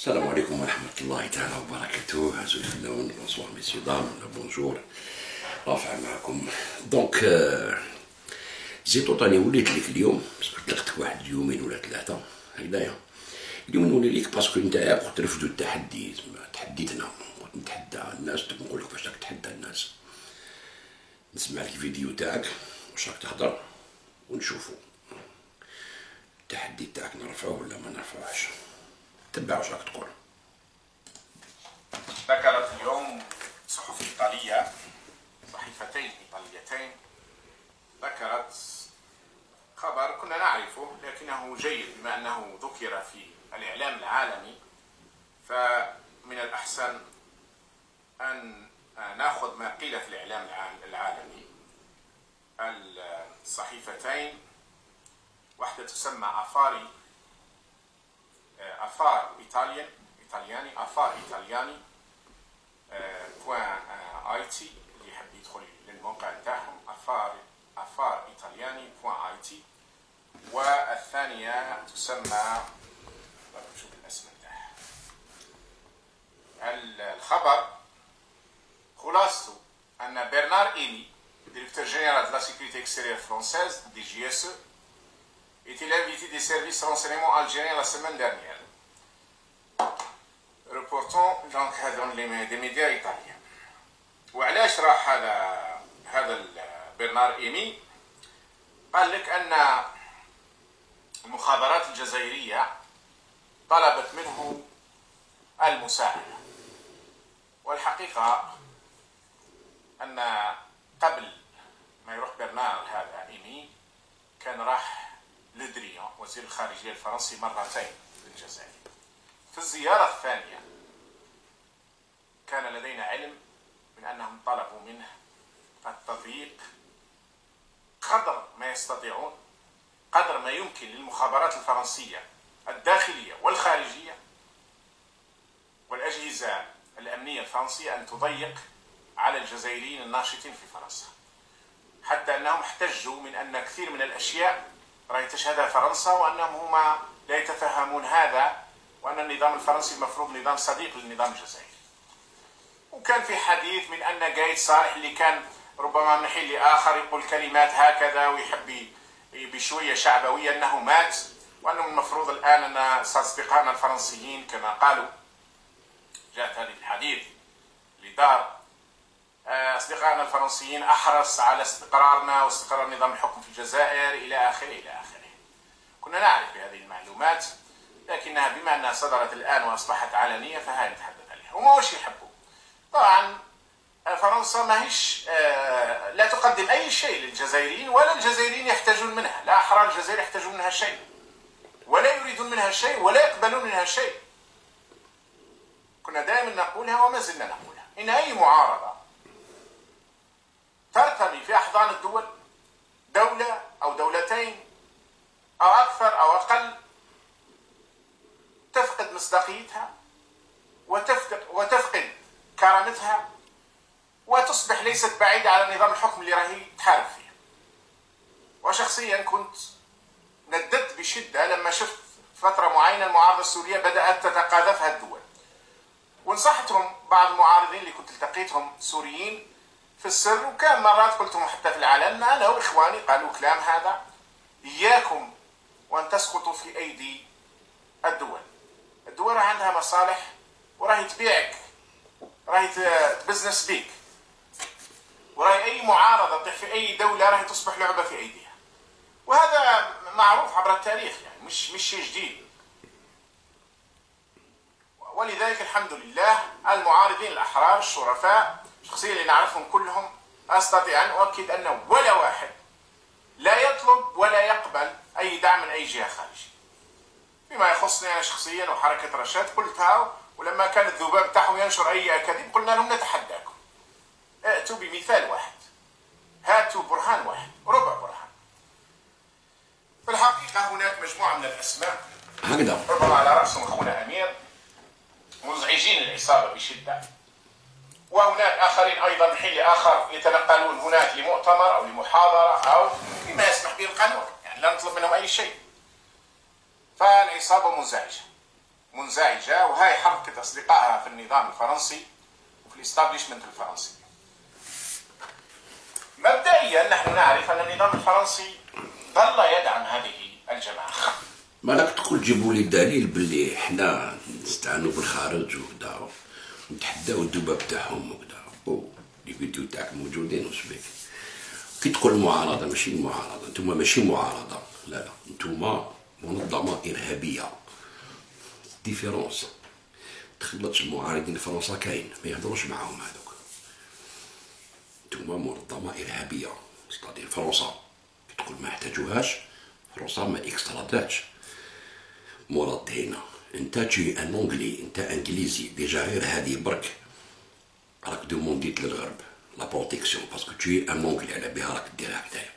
السلام عليكم ورحمة الله تعالى وبركاته. عزوز اللون، بونسوار ميسيو دام، بونجور، رافع معكم. دونك زيتو راني وليت لك اليوم باسكو طلقتك واحد اليومين ولا ثلاثة هكذايا. اليوم نولي ليك باسكو نتايا قلت رفدوا التحدي، تحديتنا، قلت نتحدى الناس، نقول لك فاش راك تحدى الناس. نسمع لك الفيديو تاعك واش راك تهضر ونشوفو التحدي تاعك نرفعوه ولا ما نرفعوهش. تبع واش راك تقول. ذكرت اليوم صحف إيطالية، صحيفتين إيطاليتين، ذكرت خبر كنا نعرفه لكنه جيد بما أنه ذكر في الإعلام العالمي، فمن الأحسن أن نأخذ ما قيل في الإعلام العالمي. الصحيفتين واحدة تسمى أفار إيطالياني بوان اي تي، اللي يحب يدخل للموقع نتاعهم أفار إيطالياني بوان اي تي، والثانية تسمى نشوف الاسم نتاعها. الخبر خلاصته أن برنار إيمي، directeur général de la sécurité extérieure française, DGSE, était l'invité des services de renseignement algériens la semaine dernière. Reportons donc dans des médias italiens. وعلاش راح هذا برنار إيمي؟ قال لك أن المخابرات الجزائرية طلبت منه المساعدة، والحقيقة أن قبل ما يروح برنار هذا إيمي كان راح لو دريان وزير الخارجية الفرنسي مرتين للجزائر. في الزيارة الثانية كان لدينا علم من أنهم طلبوا منه التضييق قدر ما يستطيعون، قدر ما يمكن للمخابرات الفرنسية الداخلية والخارجية والأجهزة الأمنية الفرنسية أن تضيق على الجزائريين الناشطين في فرنسا، حتى أنهم احتجوا من أن كثير من الأشياء راهي تشهدها فرنسا وأنهم هما لا يتفهمون هذا، وأن النظام الفرنسي المفروض نظام صديق للنظام الجزائري. وكان في حديث من أن قايد صالح اللي كان ربما من حين لآخر يقول كلمات هكذا ويحب بشوية شعبوية أنه مات، وأنه المفروض الآن أن أصدقائنا الفرنسيين كما قالوا، جاءت هذه الحديث لدار أصدقائنا الفرنسيين أحرص على استقرارنا واستقرار نظام الحكم في الجزائر إلى آخره إلى آخره. كنا نعرف بهذه المعلومات، لكنها بما أنها صدرت الآن وأصبحت علنية فهاي نتحدث عليها. وما وش يحبوا؟ طبعا فرنسا ماهيش لا تقدم أي شيء للجزائريين، ولا الجزائريين يحتاجون منها، لا أحرار الجزائر يحتاجون منها شيء، ولا يريدون منها شيء، ولا يقبلون منها شيء. كنا دائما نقولها وما زلنا نقولها، إن أي معارضة ترتمي في أحضان الدول، دولة أو دولتين أو أكثر أو أقل، تفقد مصداقيتها وتفقد كرامتها وتصبح ليست بعيدة على نظام الحكم اللي راهي تحارب فيه. وشخصيا كنت نددت بشدة لما شفت فترة معينة المعارضة السورية بدأت تتقاذفها الدول، ونصحتهم بعض المعارضين اللي كنت التقيتهم سوريين في السر، وكان مرات قلتهم حتى في العلن، أنا وإخواني قالوا كلام هذا: إياكم وأن تسقطوا في أيدي الدول. الدول راه عندها مصالح وراهي تبيعك، راهي تبزنس بيك، وراهي أي معارضة تطيح في أي دولة راهي تصبح لعبة في أيديها. وهذا معروف عبر التاريخ، يعني مش شيء جديد. ولذلك الحمد لله المعارضين الأحرار الشرفاء شخصيا اللي نعرفهم كلهم، أستطيع أن أؤكد أن ولا واحد لا يطلب ولا يقبل أي دعم من أي جهة خارجية. فيما يخصني أنا شخصيا وحركة رشاد قلتها، ولما كان الذباب تاعهم ينشر أي أكاذيب قلنا لهم نتحداكم، ائتوا بمثال واحد، هاتوا برهان واحد، ربع برهان. في الحقيقة هناك مجموعة من الأسماء ربما على رأسهم أخونا أمير مزعجين العصابة بشدة، وهناك آخرين أيضا من حين لآخر يتنقلون هناك لمؤتمر أو لمحاضرة أو بما يسمح به القانون، يعني لا نطلب منهم أي شيء. فالعصابة مزعجة. منزعجة، وهي حركة أصدقائها في النظام الفرنسي وفي الاستابليشمنت الفرنسي. مبدئيا نحن نعرف أن النظام الفرنسي ظل يدعم هذه الجماعة. مالك تقول جيبوا لي دليل باللي حنا نستعانوا بالخارج وكذا ونتحداو الدباب تاعهم وكذا، لي فيديو تاعك موجودين واش بيك؟ كي تقول معارضة ماشي معارضة، نتوما ماشي معارضة، لا نتوما منظمة إرهابية. ديفيرونس تخلطش المعارضين فرنسا كاين ما يهضروش معاهم هذوك. نتوما منظمة إرهابية، ستادير فرنسا كي تقول ما احتاجوهاش، فرنسا ما اكستراداتش مراد هنا. انت تجي ان اونجلي، انت انجليزي ديجا، غير هادي برك راك دومونديت للغرب لا بروتيكسيون باسكو تجي ان اونجلي، على بها راك ديرها هكذايا،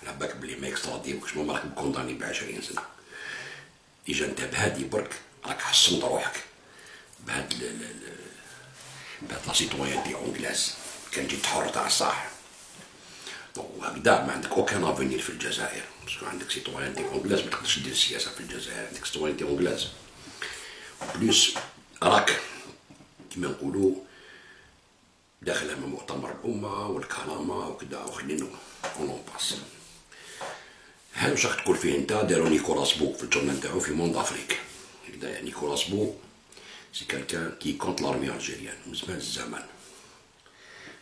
على بالك بلي ما اكستراديوكش، ما راك مكونداني ب20 سنة. ديجا انت بهادي برك راك حصنت روحك بهاد لا سيتويانتي اونجلاز، كان جيت حر تاع الصح. وهكذا ما عندك اوكان افونير في الجزائر، باسكو عندك سيتويانتي اونجلاز ما تقدرش دير السياسه في الجزائر، عندك سيتويانتي اونجلاز بلوس راك كيما نقولوا داخل مع مؤتمر الامه والكرامه وكذا وخلينا اون باس. هذا واش راك تقول فيه انت؟ داروا نيكولاس بو في الجورنال تاعو في موند افريك هكذا. نيكولاس بو سي كالكان كي كونت لارمي الجيريان من زمان الزمان،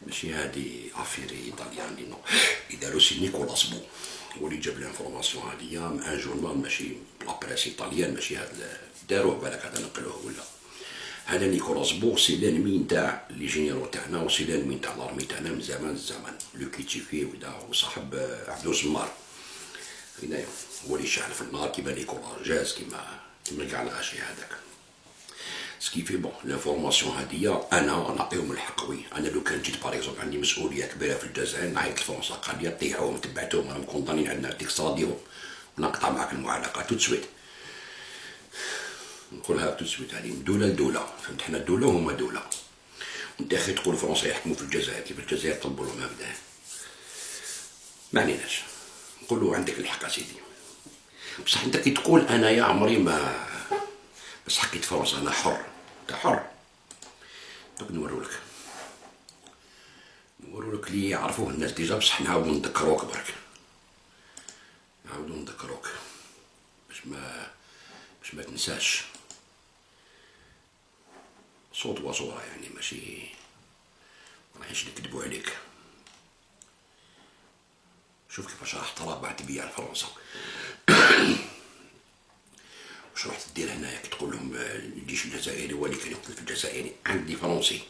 ماشي هادي افيري ايطاليان لي نو، يدارو سي نيكولاس بو، هو اللي جاب لانفورماسيون هاديا من ان جورنال ماشي لا بريس ايطاليان، ماشي هاد داروه بالك هذا نقلوه ولا. هذا نيكولاس بو سي لانمي نتاع لي جينيرو تاعنا وسي لانمي نتاع لارمي تاعنا من زمان الزمان، لو كيتشيفي وكذا، وصاحب عبدو زمار هنايا، هو اللي شعل في النار كيما نيكولا جاز كيما كاع الغاشي هذاك. سكيفي بون لانفورماسيون هاديا انا نعطيهم الحقوي. انا لو كان جيت باريكزومبل عندي مسؤوليه كبيره في الجزائر، نعيط لفرنسا قال لي طيحوهم تبعتوهم راهم كونطانين عندنا تكستراديهم ونقطع معاك المعلقه تو سويت. نقولها تو سويت هذه من دوله لدوله، فهمت؟ حنا دوله وهما دوله. انت اخي تقول فرنسا يحكموا في الجزائر، كيف الجزائر طلبوا لهم هكذا؟ ما عليناش، نقولوا عندك الحق سيدي. بصح انت كي تقول انا يا عمري ما بس حكيت فرنسا انا حر، انت حر. دوك نورولك اللي يعرفوه الناس ديجا، بصح نعاودو نذكروك برك، نعاودو نذكروك باش ما تنساش. صوت وصورة يعني، ماشي مراحش نكذبو عليك. شوف كيفاش راح تربع تبيع لفرنسا. واش راح دير هنايا كي تقول لهم الجيش الجزائري هو اللي كان يقتل في الجزائري؟ عندي فرنسي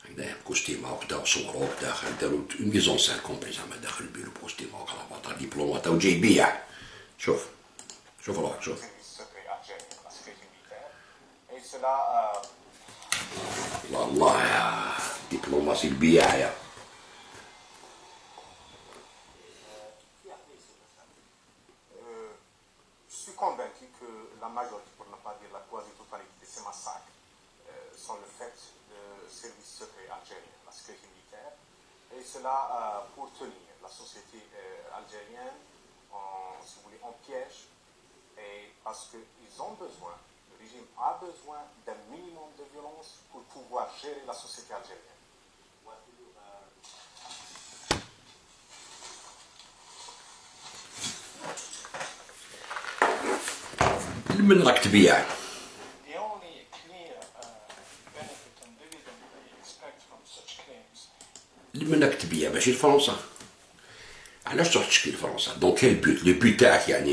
هكذايا بكوستيمه وكذا وصوروه داخل، داروا اون ميزون سان كومبلي زعما داخل البيرو بكوستيمه وكرافطه دبلوماته وجاي يبيع. شوف روحك شوف. الله يا دبلوماسي البياعة. Convaincu que la majorité, pour ne pas dire la quasi-totalité de ces massacres sont le fait de services secrets algériens, la sécurité militaire, et cela pour tenir la société algérienne si vous voulez, en piège, et parce qu'ils ont besoin, le régime a besoin d'un minimum de violence pour pouvoir gérer la société algérienne. من راك تبيع؟ منك تبيع ماشي لفرنسا. علاش تروح تشكي لفرنسا؟ دونك كاين بوت، لو بوت تاعك يعني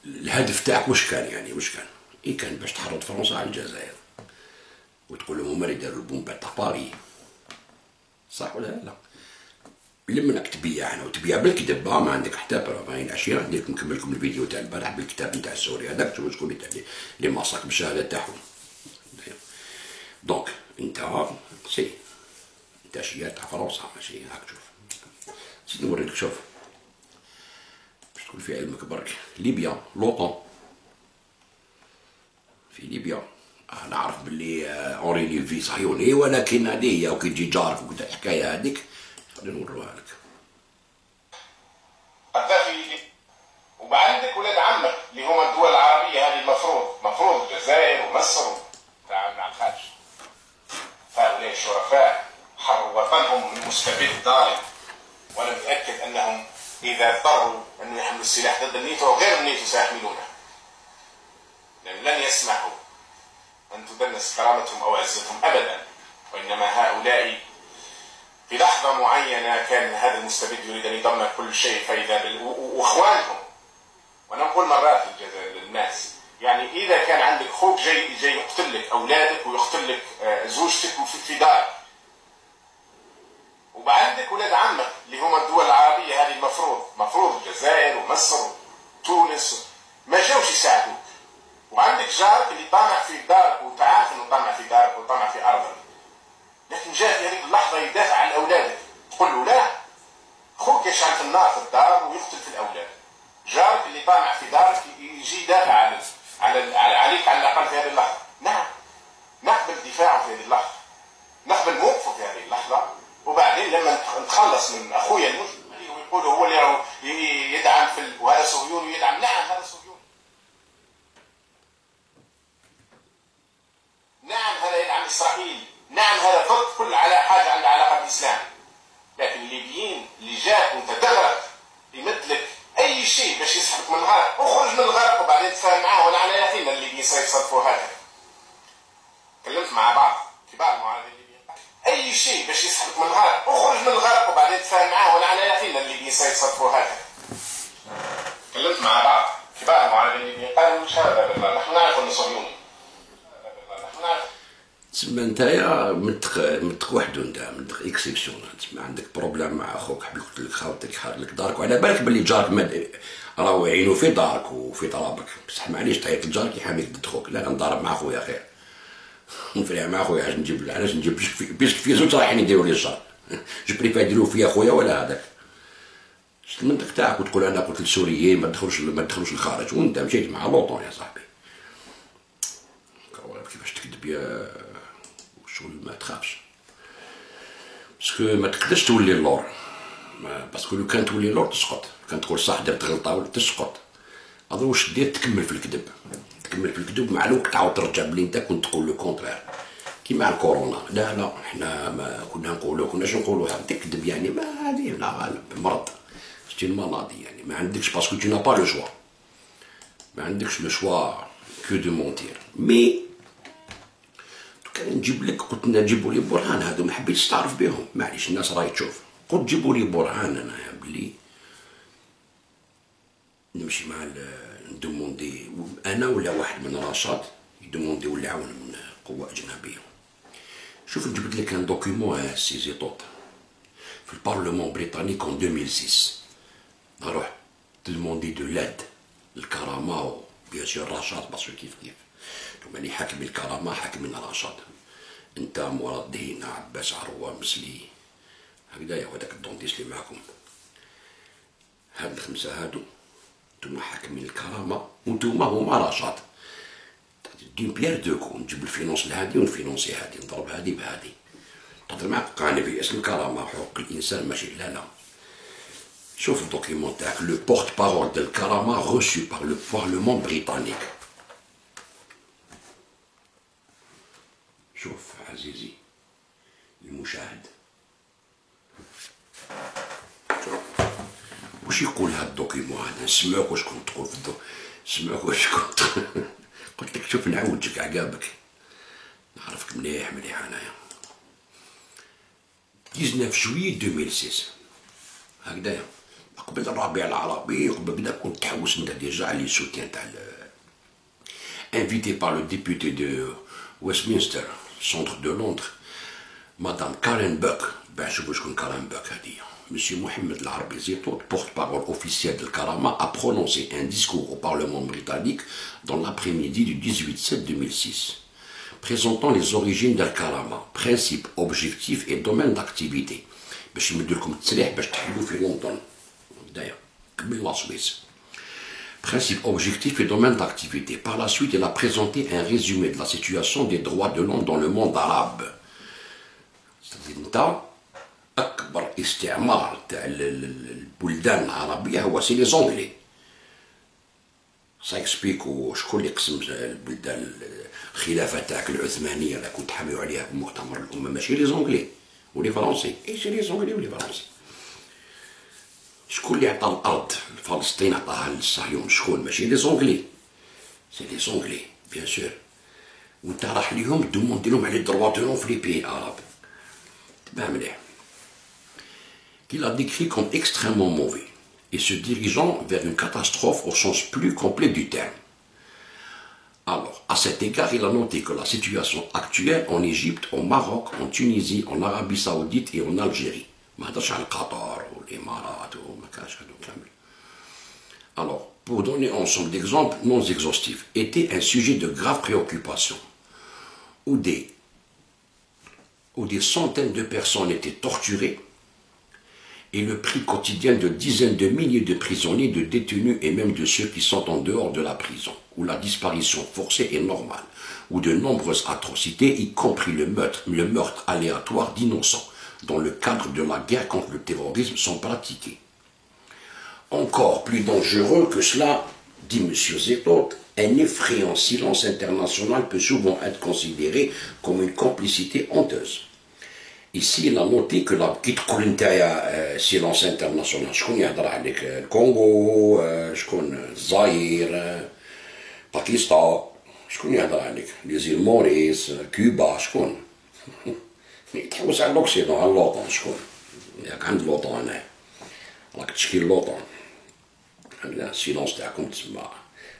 الهدف تاعك واش كان يعني؟ واش كان؟ كان باش تحرض فرنسا على الجزائر وتقول لهم هما اللي داروا البومبات تاع باري، صح ولا لا؟ منك تبيع هنا وتبيع بالكذب، ما عندك حتى بروف. هاي العشيه ندير نكمل لكم الفيديو تاع البارح بالكتاب نتاع السوري هذاك، تشوفوا شكون اللي تاع لي ماساك بالشهاده تاعهم. دونك انت سي انت شيا تاع فرنسا ماشي هاك. شوف نسيت نوريلك، شوف باش تكون في علمك برك. ليبيا لوطون في ليبيا، انا عارف باللي اوري ليفي صهيوني، ولكن هذه هي وكي تجي جارك وكذا الحكايه هذيك خلينا نوروها لك. وعندك ولاد عمك اللي هما الدول العربيه هذه، المفروض الجزائر ومصر تعامل مع الخارج. هؤلاء الشرفاء حرروا وطنهم من مستبد ظالم، وانا متاكد انهم اذا اضطروا ان يحملوا السلاح ضد النيتو او غير النيتو سيحملونه، لان لن يسمحوا ان تدنس كرامتهم او عزتهم ابدا. وانما هؤلاء في لحظه معينه كان هذا المستبد يريد ان يدمر كل شيء، فاذا واخوانهم. وانا نقول مرات للناس، يعني اذا كان عندك اخوك جاي يقتل لك اولادك ويقتل لك زوجتك في دارك، وعندك ولاد عمك اللي هم الدول العربيه هذه المفروض الجزائر ومصر وتونس ما جاوش يساعدوك، وعندك جارك اللي طامع في دارك وتعرف انه طامع في دارك وطامع في ارضك، لكن جاء في هذه اللحظه يدافع عن اولادك، تقول له لا، اخوك يشعل في النار في الدار ويقتل في الاولاد، جارك اللي طامع في دارك يجي يدافع عليك على الاقل في هذه اللحظه. نعم، نقبل دفاعه في هذه اللحظه، نقبل موقفه في هذه اللحظه، وبعدين لما نتخلص من اخويا المسلم اللي يقولوا هو اللي يدعم وهذا صهيوني يدعم، نعم هذا صهيوني، نعم هذا يدعم اسرائيل، نعم هذا ضد كل على حاجه عندها علاقه بالاسلام، لكن الليبيين اللي جاك وانت تغرق يمد لك اي شيء باش يسحبك من الغرق، اخرج من الغرق وبعدين تفاهم معاه، وانا على يقين الليبيين سيصرفوا هكذا. تكلمت مع بعض كبار المعارضين الليبيين، اي شيء باش يسحبك من الغرق، اخرج من الغرق وبعدين تفاهم معاه، وانا على يقين الليبيين سيصرفوا هكذا. تكلمت مع بعض كبار المعارضين الليبيين قالوا مش هذا بالله، نحن نعرف انه صهيوني، نحن نعرف. تسمى نتايا منطق وحده، انت منطق اكسبسيونال، تسمى عندك بروبليم مع اخوك حب يقتل لك خاوتك يحرق لك دارك، وعلى بالك باللي جارك راهو يعينو في دارك وفي طلبك، بصح معليش تعيط لجارك يحاميك ضد خوك، لا نضارب مع خويا خير، نفرع مع خويا علاش نجيب بيسك في زوج رايحين يديروا لي الشر، جو بريفير يديروا فيا خويا ولا هذاك. شفت المنطق تاعك وتقول انا قلت للسوريين ما تدخلوش الخارج، وانت مشيت مع لوطون يا صاحبي. كيفاش تكذب يا شغل، ما تخافش باسكو ما تقدرش تولي اللور، باسكو لو كان تولي اللور تسقط، كان تقول صح درت غلطه ولا تسقط. هذا واش دير، تكمل في الكذب، مع الوقت تعاود ترجع بلي انت كنت تقول لو كونترير كيما الكورونا. لا احنا ما كنا نقولوا، كناش نقولوا تكذب، يعني ما هذه لا غالب مرض، سيتي المرضي، يعني ما عندكش باسكو tu n'as pas le choix، ما عندكش لو شوا كو دو مونتير. مي كان نجيب لك، قلت نجيبوا لي برهان، هذو ما حبيتش تعرف بهم، معليش الناس راهي تشوف، قلت جيبوا لي برهان انايا بلي نمشي مع ندوموندي انا ولا واحد من رشاد يدوموندي ولا يعاون من قوة اجنبية. شوف جبت لك ان دوكيمون سيزي طوط في البارلمان بريطانيك en 2006، نروح دوموندي دو لاد الكرامة بيان سور رشاد، باسكو كيف ثم اللي حاكم الكرامة حاكمين رشاد، انت مراد دهينا عباس عروة مسلي هكذايا، وهذاك الدونتيس اللي معكم، هاد الخمسة هادو نتوما حاكمين الكرامة ونتوما هما رشاد. دون بيير دو كو، نجيب الفينونس لهادي ونفينونسي هادي، نضرب هادي بهادي، تهضر معاك قانون في اسم الكرامة حقوق الإنسان ماشي لا. شوف الدوكيمون تاعك، لو بورت بارول دو الكرامة روسو بار لو بارلمان بريطانيك. شوف عزيزي المشاهد، شوف واش يقول هاد الدوكيمون هذا، نسمعوك واش كنت تقول في نسمعوك واش كنت قلت لك شوف نعوجك عقابك، نعرفك مليح انايا. 19 جويي 2006 هكذايا، قبل الربيع العربي، قبل بدا كنت تحوس انت ديجا على لي سوتيان تاع انفيتي بار لو ديبوتي دو ويستمينستر centre de Londres, Madame Karen Buck, ben je vous connais Karen Buck, a dit. Monsieur Mohamed Larbi Zitout, porte-parole officiel de Karama, a prononcé un discours au Parlement britannique dans l'après-midi du 18/7/2006, présentant les origines d'Al-Karama, principes, objectifs et domaines d'activité. باش يمدوا لكم التسريح باش تحلوا في لندن. داير قبل لا سويس. Principe, objectif et domaine d'activité. Par la suite, il a présenté un résumé de la situation des droits de l'homme dans le monde arabe. C'est-à-dire, أكبر استعمار تاع البلدان العربية هو سي لي زونغلي. سا اكسبيكو شكون اللي قسم البلدان، الخلافة تاعك العثمانية اللي كنت حاميو عليها في مؤتمر الأمم ماشي لي زونغلي ولي فرنسي، ايش لي زونغلي ولي فرنسي. شكون اللي عطى الأرض لفلسطين عطاها للصهيون؟ شكون؟ ماشي لي زونغلي، سي لي زونغلي بيان سور. وانت راح ليهم دوموندي لهم على الدروا دو لوم في لي بيي العرب. تبع مليح. Qu'il a décrit comme extrêmement mauvais et se dirigeant vers une catastrophe au sens plus complet du terme. Alors, à cet égard, il a noté que la situation actuelle en Égypte, au Maroc, en Tunisie, en Arabie Saoudite et en Algérie. Alors, pour donner un ensemble d'exemples non exhaustifs, était un sujet de grave préoccupation, où des centaines de personnes étaient torturées, et le prix quotidien de dizaines de milliers de prisonniers, de détenus et même de ceux qui sont en dehors de la prison, où la disparition forcée est normale, où de nombreuses atrocités, y compris le meurtre aléatoire d'innocents, dans le cadre de la guerre contre le terrorisme, sont pratiqués. Encore plus dangereux que cela, dit M. Zetot, un effrayant silence international peut souvent être considéré comme une complicité honteuse. Ici, il a noté que la petite silence international, je connais le Congo, je connais Zaïre, Pakistan, je connais les îles Maurice, Cuba, je connais. Mais qui est l'Occident, l'OTAN, je connais. Il y a quand même l'OTAN, il y a تشكيل l'OTAN. السيلونس تاعكم تسمى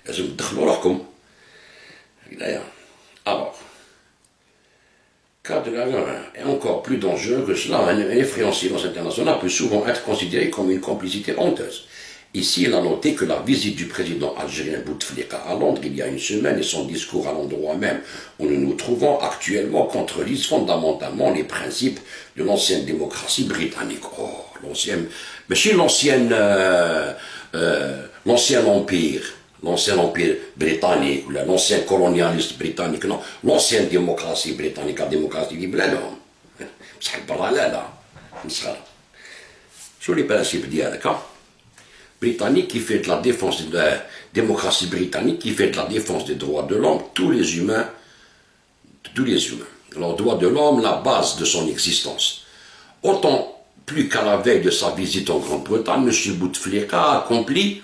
لازم تدخلوا روحكم هكذايا. Alors, est encore plus dangereux que cela, un effrayant silence international peut souvent être considéré comme une complicité honteuse. Ici, il a noté que la visite du président algérien Bouteflika à Londres il y a une semaine et son discours à l'endroit même où nous nous trouvons actuellement contredisent fondamentalement les principes de l'ancienne démocratie britannique. Oh, l'ancien empire britannique, ou l'ancien colonialiste britannique, non, l'ancienne démocratie britannique, la démocratie du blanc. بصح برا لا مسخرة. شو les principes ديالك britannique qui fait de la défense de la démocratie britannique qui fait de la défense des droits de l'homme, tous les humains. Alors, droits de l'homme, la base de son existence. Autant plus qu'à la veille de sa visite en Grande-Bretagne, M. Bouteflika a accompli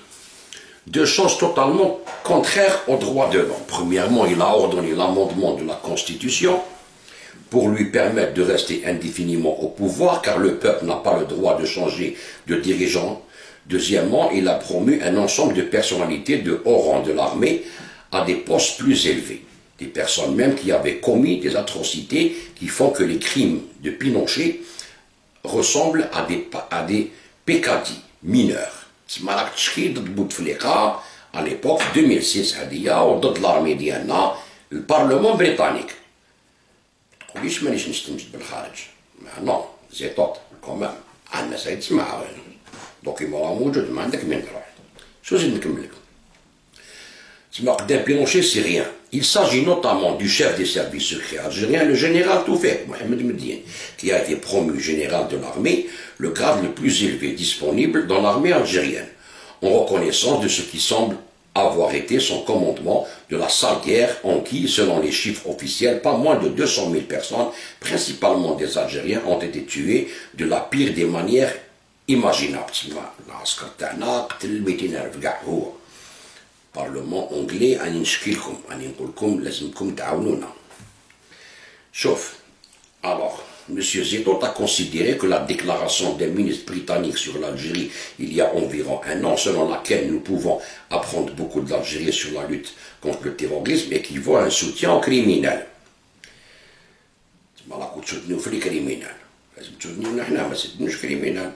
deux choses totalement contraires aux droits de l'homme. Premièrement, il a ordonné l'amendement de la Constitution pour lui permettre de rester indéfiniment au pouvoir, car le peuple n'a pas le droit de changer de dirigeant. Deuxièmement, il a promu un ensemble de personnalités de haut rang de l'armée à des postes plus élevés. Des personnes même qui avaient commis des atrocités qui font que les crimes de Pinochet ressemblent à des peccati mineurs. تسمى التشكيل ضد بوتفليقة à l'époque 2006 هذيا وضد l'armée ديالنا البرلمان بريطانيك. تقوليش مانيش نستمجد بالخارج. نو زيتوط كومام الناس هاي تسمع دوكيمون راه موجود ما عندك من تروح. شو زيد نكمل لك. تسمى قدام بينوشي سي ريان. Il s'agit notamment du chef des services secrets algériens, le général Toufek, Mohamed Medine, qui a été promu général de l'armée, le grade le plus élevé disponible dans l'armée algérienne, en reconnaissance de ce qui semble avoir été son commandement de la sale guerre en qui, selon les chiffres officiels, pas moins de 200 000 personnes, principalement des Algériens, ont été tuées de la pire des manières imaginables. Parlement anglais أني نشكيلكم أني نقول لكم لازمكم تعاونونا. شوف, alors, M. Zetot a considéré que la déclaration des ministres britanniques sur l'Algérie il y a environ un an, selon laquelle nous pouvons apprendre beaucoup de l'Algérie sur la lutte contre le terrorisme, équivaut à un soutien aux criminels. ما راكم تسودنيو في الكريمينال لازم تسودنيو نحنا ما سدنوش كريمينال.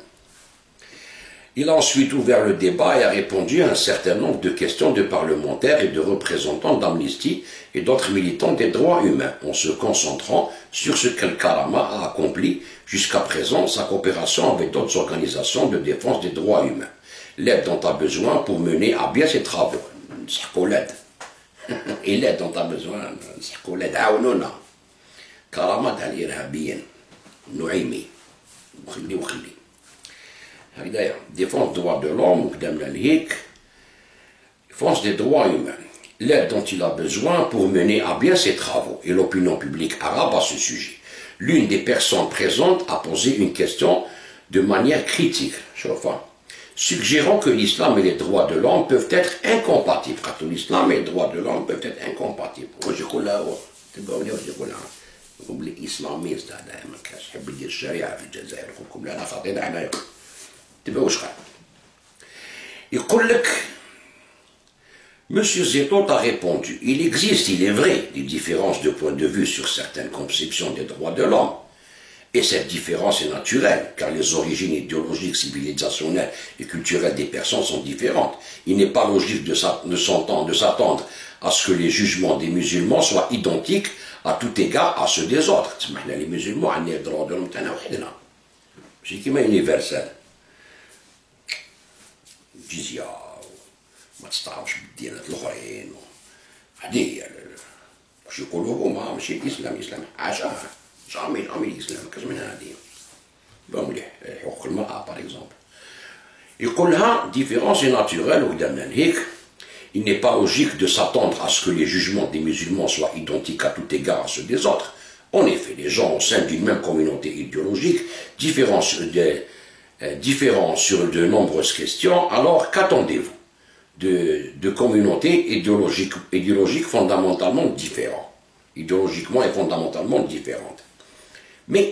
Il a ensuite ouvert le débat et a répondu à un certain nombre de questions de parlementaires et de représentants d'Amnesty et d'autres militants des droits humains, en se concentrant sur ce qu'El Karama a accompli jusqu'à présent, sa coopération avec d'autres organisations de défense des droits humains, l'aide dont a besoin pour mener à bien ses travaux. Et l'aide dont a besoin, Karama تاع الإرهابيين نعيمي وخلي D'ailleurs, défense des droits de l'homme, défense des droits humains. l'aide dont il a besoin pour mener à bien ses travaux et l'opinion publique arabe à ce sujet. L'une des personnes présentes a posé une question de manière critique, suggérant que l'islam et les droits de l'homme peuvent être incompatibles. Quand l'islam et les droits de l'homme peuvent être incompatibles. الاسلاميست هذا ما كانش يحب يدير الشريعه في الجزائر يقول لكم لا خاطينا حنايا تبع واش قال يقول لك Monsieur Zetot a répondu, il existe, il est vrai, des différences de point de vue sur certaines conceptions des droits de l'homme. Et cette différence est naturelle, car les origines idéologiques, civilisationnelles et culturelles des personnes sont différentes. Il n'est pas logique de s'attendre à ce que les jugements des musulmans soient identiques à tout égard à ceux des autres. Les musulmans ont les droits de l'homme, c'est qui est universel. Jizya. ما تستعرفش بالديانات الاخرين هذه هي واش يقولوا هما ماشي الاسلام حاشا جامي الاسلام كاش من هذه بون مليح حقوق المراه باغ اكزومبل يقول لها ديفيرونس ناتوريل وقدامنا هيك il n'est pas logique de s'attendre à ce que les jugements des musulmans soient identiques à tout égard à ceux des autres. En effet, les gens au sein d'une même communauté idéologique différents sur de nombreuses questions, alors qu'attendez-vous de communautés idéologiques fondamentalement différentes. Idéologiquement et fondamentalement différentes. Mais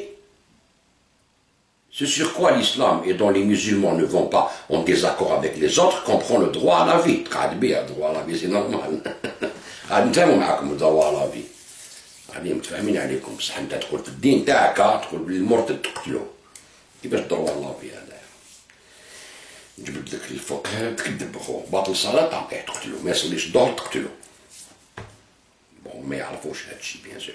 ce sur quoi l'islam et dont les musulmans ne vont pas en désaccord avec les autres comprend le droit à la vie. Le droit à la vie, c'est normal. le droit à la vie. متفاهمين عليكم بصح انت تدخل في الدين تاعك تدخل بالمرتد تقتلو كيفاش الدروع الله في هذا جبد لك الفقه تكذب اخوه باطل صلاه تعطيه تقتلو ما يصليش الظهر تقتلو بون ما يعرفوش هذا الشيء بيان سور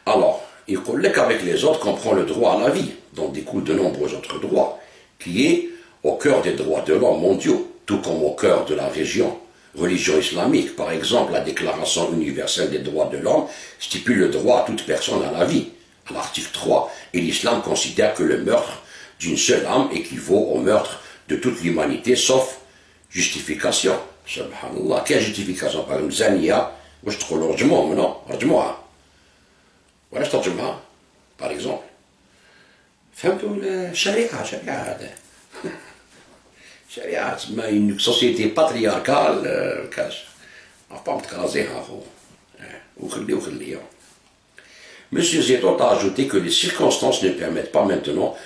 alors يقول لك avec les autres comprend le droit à la vie dont découlent de nombreux autres droits qui est au cœur des droits de l'homme mondiaux tout comme au cœur de la religion islamique. Par exemple, la Déclaration universelle des droits de l'homme stipule le droit à toute personne à la vie, à l'article 3, et l'islam considère que le meurtre d'une seule âme équivaut au meurtre de toute l'humanité, sauf justification. Subhanallah, quelle justification? Par exemple, Zania, واش تقول رجموهم non رجموها ولاش ترجمها par exemple فهمتوا الشريعة هذا شريعة تسمى une société patriarcale كاش عرفت تكرازيها اخو وخليها. Monsieur Zetot a ajouté que les circonstances ne permettent pas maintenant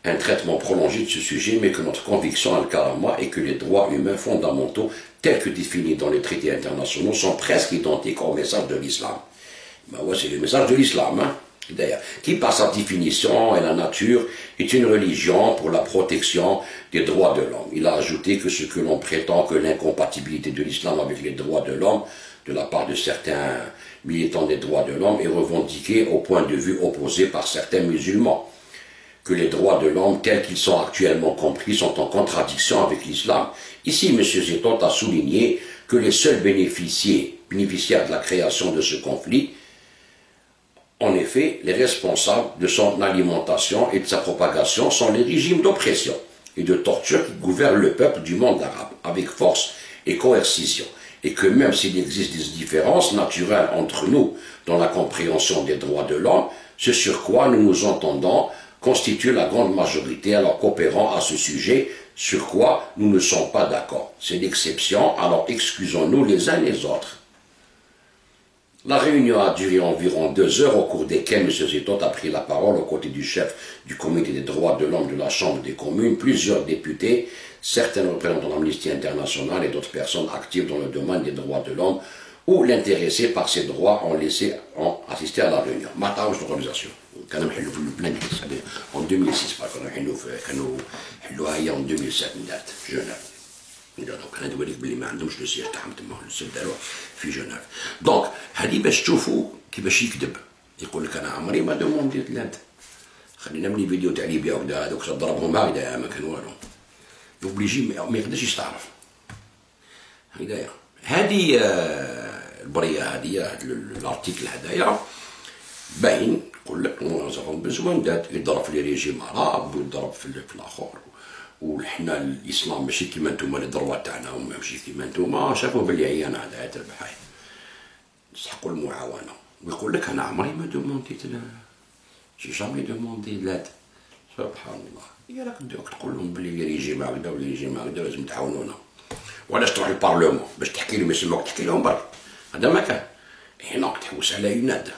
un traitement prolongé de ce sujet, mais que notre conviction al-Karama est que les droits humains fondamentaux, tels que définis dans les traités internationaux, sont presque identiques au message de l'islam. Ben ouais, c'est le message de l'islam, hein, d'ailleurs, qui par sa définition et la nature est une religion pour la protection des droits de l'homme. Il a ajouté que ce que l'on prétend que l'incompatibilité de l'islam avec les droits de l'homme, de la part de certains militants des droits de l'homme, est revendiquée au point de vue opposé par certains musulmans. Que les droits de l'homme tels qu'ils sont actuellement compris sont en contradiction avec l'islam. Ici, M. Zetot a souligné que les seuls bénéficiaires de la création de ce conflit, en effet, les responsables de son alimentation et de sa propagation sont les régimes d'oppression et de torture qui gouvernent le peuple du monde arabe, avec force et coercition. Et que même s'il existe des différences naturelles entre nous dans la compréhension des droits de l'homme, ce sur quoi nous nous entendons constitue la grande majorité, alors coopérant à ce sujet, sur quoi nous ne sommes pas d'accord. C'est l'exception, alors excusons-nous les uns les autres. La réunion a duré environ 2 heures, au cours desquelles M. Zetot a pris la parole aux côtés du chef du comité des droits de l'homme de la Chambre des communes, plusieurs députés, certains représentants d'Amnesty International et d'autres personnes actives dans le domaine des droits de l'homme ou l'intéressé par ces droits ont assisté à la réunion. Matin, l'organisation. كانوا نحلوا في البلان en 2006 كانوا حلوها هي en 2007 من دارت في جنيف. دونك انا ندوي لك بلي ما عندهمش لو سياج تاعهم تما داروه في جنيف. دونك هذه باش تشوفوا كيفاش يكذب يقول لك انا عمري ما دومونديت لاند خلينا نبني فيديو تاع ليبيا وكذا هذوك ضربهم هكذا ما كان والو اوبليجي ما يقدرش يستعرف هكذايا. هذه البريه هذه الارتيكل هذايا باين يقول لك nous avons besoin d'aide يضرب في لي ريجيم عرب ويضرب في الاخر وحنا الاسلام ماشي كيما نتوما لي دروا تاعنا هما ماشي كيما نتوما، شافوا بلي عيان هذا تربح هاي يستحقوا المعاونه. ويقول لك انا عمري ما دومونديت جي جامي دوموندي لاد. سبحان الله. يا راك دوك تقول لهم بلي لي ريجيم هكذا ولا ريجيم هكذا لازم تعاونونا. وعلاش تروح للبارلمون باش تحكي لهم يسمعوك تحكي لهم برك؟ هذا ما كان. هنا تحوس على يناد.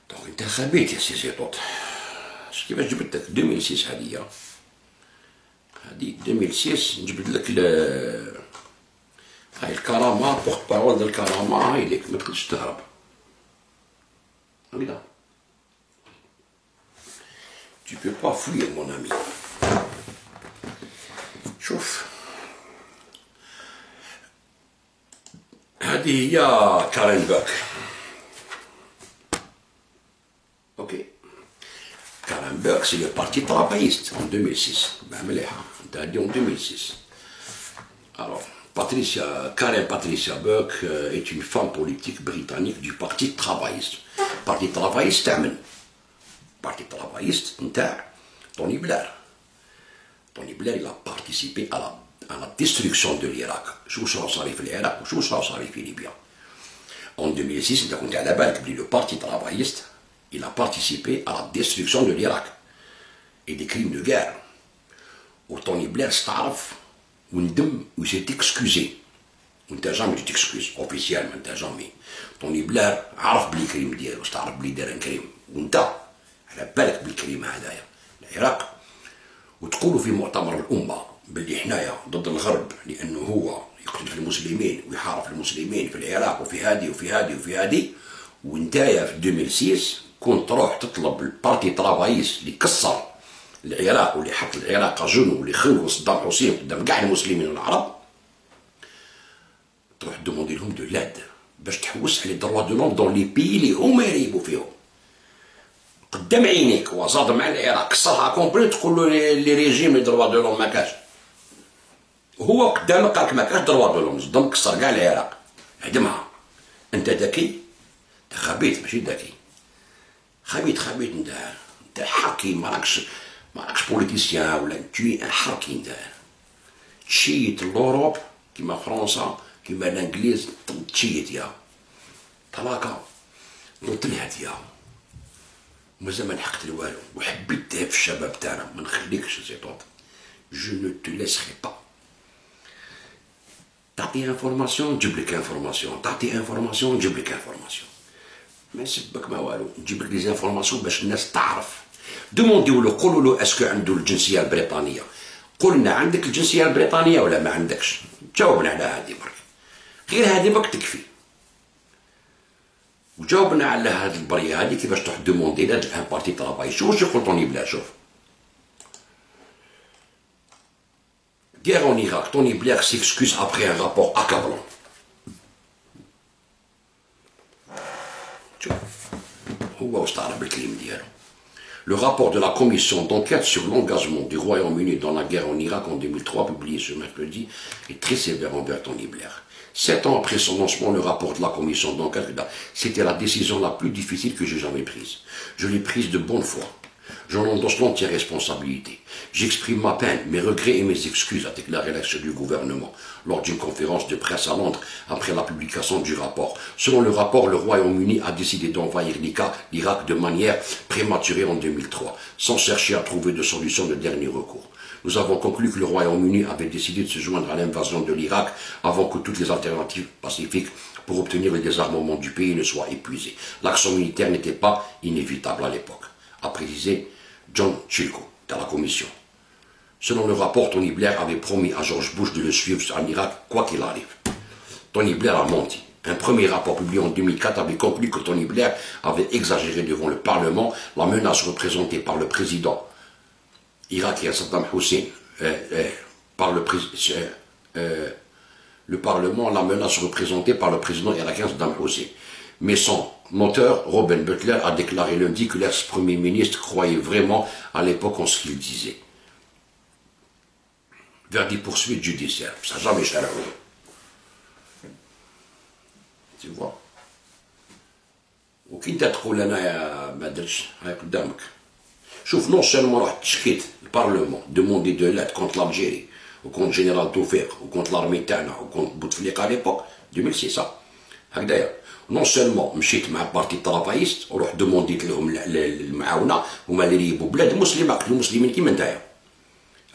دونك انت خبيت يا سي زيطوط. كيفاش جبت لك 2006 هذه 2006 نجبد لك هاي الكرامه بورت بارول ديال الكرامه هاي ليك ما تقدرش تهرب هكذا. Tu peux pas fuir mon ami. شوف هذه هي كارين بوك. اوكي Karen Burke, c'est le parti travailliste en 2006. Ben, on a dit en 2006. Alors, Karen Patricia Burke est une femme politique britannique du parti travailliste. Parti travailliste, termine. Parti travailliste, Tony Blair. Tony Blair, il a participé à la destruction de l'Irak. Je vous savez l'Irak, je vous savez Libye. En 2006, on a dit le parti travailliste. Il a participé à la destruction de l'Irak et des crimes de guerre. Où Tony Blair s'tarf, où s'est excusé. On t'a jamais t'excuse officiellement, on t'a jamais. Tony Blair عرف بلي كريم ديالو، استعرف بلي دار كريم، وانت على بالك بالكريم هذايا العراق. وتقولوا في مؤتمر الأمة باللي حنايا ضد الغرب لأنه هو يقتل في المسلمين ويحارب في المسلمين في العراق وفي هذه وفي هذه وفي هذه. وانتايا في 2006 كنت تروح تطلب البارتي ترافايس اللي كسر العراق واللي حط العراق جنو واللي خلو صدام حسين قدام كاع المسلمين والعرب، تروح دوموندي لهم دو لاد باش تحوس على دروا دو لوم دون لي بيي اللي هما يريبوا فيهم قدام عينيك. وزاد مع العراق كسرها كومبلي تقول له لي ريجيم لي دروا دو لوم ما كاش، هو قدامك قالك ما كاش دروا دو لوم، صدام كسر كاع العراق هدمها. انت ذكي؟ انت خبيث ماشي ذكي. خبيث انت حركي ماراكش بوليتيسيان ولا تي ان حركي. انت تشيت لوروب كيما فرنسا كيما الانجليز تشيت يا طلاقه وطلعت يا مازال ما لحقت والو. وحبيت في الشباب تاعنا ما نخليكش زيطوط. جو نو تو ليسري با. تعطي انفورماسيون نجيب لك انفورماسيون، تعطي انفورماسيون نجيب لك انفورماسيون. ما نسبك ما والو، نجيب لك دي انفورماسيون باش الناس تعرف. دومونديو له، قولوا له اسكو عنده الجنسيه البريطانيه، قلنا عندك الجنسيه البريطانيه ولا ما عندكش؟ جاوبنا على هذه برك، غير هذه برك تكفي. وجاوبنا على هذه البريه هذه كيفاش تروح دوموندي لاج ان بارتي طرافاي. شوف واش يقول طوني بلير. شوف guerre en Irak, Tony Blair s'excuse après un rapport accablant. هو واستعرب بالكلام ديالو. Le rapport de la commission d'enquête sur l'engagement du Royaume-Uni dans la guerre en Irak en 2003, publié ce mercredi, est très sévère envers Tony Blair. 7 ans après son lancement, le rapport de la commission d'enquête, c'était la décision la plus difficile que j'ai jamais prise. Je l'ai prise de bonne foi. J'en endosse l'entière responsabilité. J'exprime ma peine, mes regrets et mes excuses, a déclaré l'ex du gouvernement lors d'une conférence de presse à Londres après la publication du rapport. Selon le rapport, le Royaume-Uni a décidé d'envahir l'Irak de manière prématurée en 2003, sans chercher à trouver de solution de dernier recours. Nous avons conclu que le Royaume-Uni avait décidé de se joindre à l'invasion de l'Irak avant que toutes les alternatives pacifiques pour obtenir le désarmement du pays ne soient épuisées. L'action militaire n'était pas inévitable à l'époque, a précisé John Chilco de la commission. Selon le rapport, Tony Blair avait promis à George Bush de le suivre en Irak quoi qu'il arrive. Tony Blair a menti. Un premier rapport publié en 2004 avait conclu que Tony Blair avait exagéré devant le Parlement la menace représentée par le président irakien Saddam Hussein, le Parlement, la menace représentée par le président irakien Saddam Hussein. Mais son auteur, Robin Butler, a déclaré lundi que l'ex-premier ministre croyait vraiment à l'époque en ce qu'il disait. Vers des poursuites judiciaires. Ça n'a jamais été. Tu vois. وكي انت تقول انا ما درتش هاي قدامك. شوف نون سيلمون رحت تشكيت البارلمون دوموندي دو لاد كونت لالجيري وكونت جينيرال توفيق وكونت لارمي تاعنا وكونت بوتفليقه ليبوك 2006 هكذايا. نون سيلمون مشيت مع بارتي طرابايست وروح دومونديت لهم المعاونه، هما اللي ريبوا بلاد مسلمه قتلوا المسلمين كيما نتايا،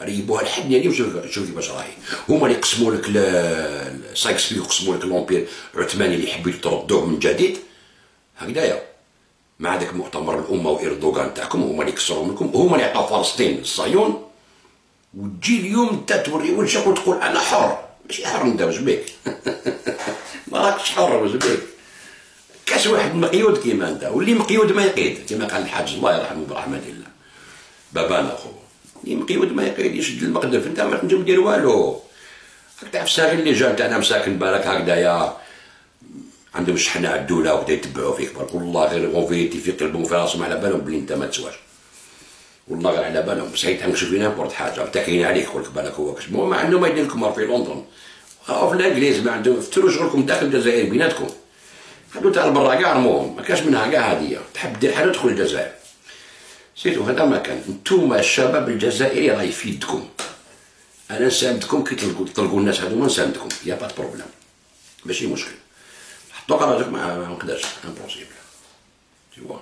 ريبوها لحد يعني وشوف كيفاش راهي. هما اللي قسموا لك سايكس بيو، قسموا لك لومبير العثماني اللي حبيتوا تردوه من جديد هكذايا مع داك مؤتمر الامه واردوغان تاعكم، هما اللي كسروا منكم، هما اللي عطاو فلسطين للصهيون. وتجي اليوم انت توري وجهك وتقول انا حر، ماشي حر انت واش بيك ما راكش حر واش بيك، كاش واحد مقيود كيما انت، واللي مقيود ما يقيد كما قال الحاج الله يرحمه برحمه الله بابانا خو، اللي مقيود ما يقيد يشد المقدف، انت ما تنجم دير والو. راك تعرف الساغي اللي جا تاعنا مساكن بالك هكذايا عندهم الشحنه على الدوله وبدا يتبعوا فيك، بارك والله غير اونفيتي في قلبهم في راسهم على بالهم بلي انت ما تسواش، والله غير على بالهم ساعتها مشي في نابورت حاجه متاكلين عليك يقول لك بالك هو كش ما عندهم ما يدير لكم في لندن او في الانجليز، ما عندهم فتروا شغلكم داخل الجزائر بيناتكم، هادو تاع البرا كاع رموهم، ما كاش منها كاع هاديه، تحب دير حاجه تدخل الجزائر سيتو. هذا ما كان. نتوما الشباب الجزائري راه يفيدكم، انا نساندكم كي تلقوا الناس هادو ما نساندكم، يا با بروبليم ماشي مشكل، حطوا قرارك ما نقدرش امبوسيبل تيوا.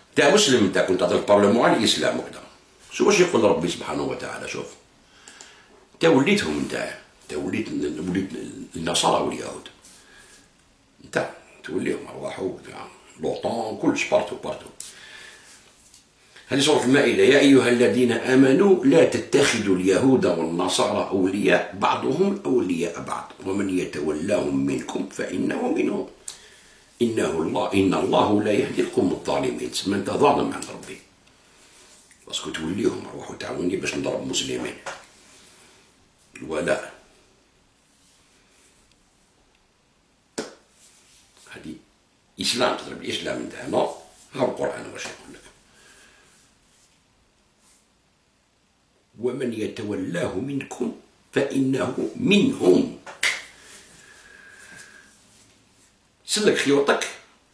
انت مسلم، انت كنت تهضر البارلمون على الاسلام وكذا، شوف واش يقول ربي سبحانه وتعالى. شوف انت وليتهم، انت وليت النصارى واليهود، انت توليهم ارواحوا لوطون كلش بارتو. هذه سورة المائدة، يا أيها الذين آمنوا لا تتخذوا اليهود والنصارى أولياء بعضهم أولياء بعض ومن يتولاهم منكم فإنه منهم إن الله لا يهدي القوم الظالمين. تسمى أنت ظالم عند ربي باسكو توليهم روحوا تعاوني باش نضرب مسلمين. الولاء هذه إسلام، تضرب الإسلام نتاعنا. ها القرآن واش يقول لك، ومن يتولاه منكم فإنه منهم. سلك خيوطك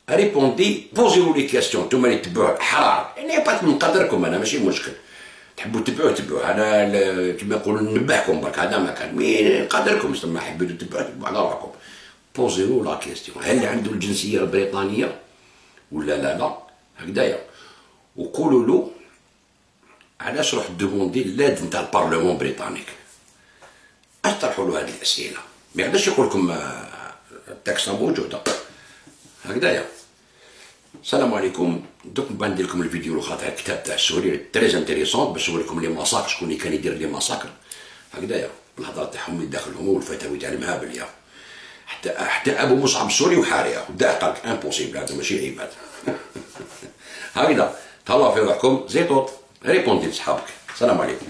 ريبوندي بوزيو لي كيستيون، نتوما اللي تبعوا حرام يعني بات من قدركم، انا ماشي مشكل، تحبوا تبعوا انا كيما نقولوا ننبهكم برك، هذا ما كان مين قدركم، ما حبيتوا تبعوا على روحكم. بوزيو لا كيستيون، هل عنده الجنسيه البريطانيه ولا لا هكذايا، وقولوا له علاش روح دوموندي لاد نتاع البارلمون البريطانيك، اش طرحوا له هذه الاسئله، ما يقدرش يقول لكم التاكسه موجوده هكذايا. السلام عليكم، دوك نبان ندير لكم الفيديو الاخر تاع الكتاب تاع السوري تريز انتيريسون باش نوريكم لي ماساكر، شكون اللي كان يدير لي ماساكر هكذايا، الهضره تاعهم اللي داخلهم والفتاوي تاع المهابل، يا حتى ابو مصعب السوري وحاريه ودا قالك امبوسيبل، هذا ماشي عباد هكذا. تهلاو في روحكم، زيتوط ريبوندي لصحابك. السلام عليكم.